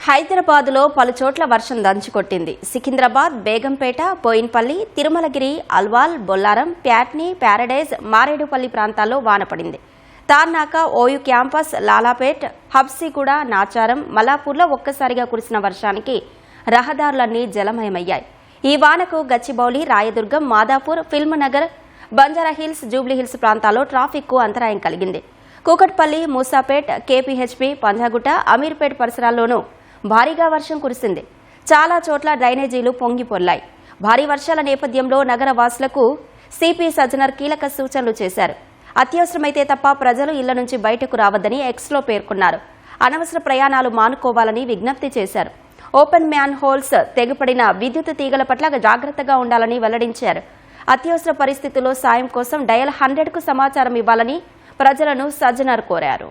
హైదరాబాద్లో పలుచోట్ల వర్షం దంచుకొట్టింది. సికింద్రాబాద్, బేగంపేట, బోయిన్పల్లి, తిరుమలగిరి, అల్వాల్, బొల్లారం, ప్యాట్నీ, ప్యారడైజ్, మారేడుపల్లి ప్రాంతాల్లో వాన పడింది. తార్నాక, ఓయూ క్యాంపస్, లాలాపేట్, హబ్సిగూడ, నాచారం, మలాపూర్లో ఒక్కసారిగా కురిసిన వర్షానికి రహదారులన్నీ జలమయమయ్యాయి. ఈ వానకు గచ్చిబౌలి, రాయదుర్గం, మాదాపూర్, ఫిల్మ్ నగర్, బంజారాహిల్స్, జూబ్లీహిల్స్ ప్రాంతాల్లో ట్రాఫిక్కు అంతరాయం కలిగింది. కూకట్పల్లి, మూసాపేట్, కేపీహెచ్బీ, పంజాగుట్ట, అమీర్పేట్ పరిసరాల్లోనూ భారీగా వర్షం కురిసింది. చాలా చోట్ల డ్రైనేజీలు పొంగిపొర్లాయి. భారీ వర్షాల నేపథ్యంలో నగర వాసులకు సిపి సజ్జనర్ కీలక సూచనలు చేశారు. అత్యవసరమైతే తప్ప ప్రజలు ఇళ్ల నుంచి బయటకు రావద్దని ఎక్స్లో పేర్కొన్నారు. అనవసర ప్రయాణాలు మానుకోవాలని విజ్ఞప్తి చేశారు. ఓపెన్ మ్యాన్ హోల్స్, తెగిపడిన విద్యుత్ తీగల పట్ల జాగ్రత్తగా ఉండాలని వెల్లడించారు. అత్యవసర పరిస్థితుల్లో సాయం కోసం డయల్ 100కు సమాచారం ఇవ్వాలని ప్రజలను సజ్జనర్ కోరారు.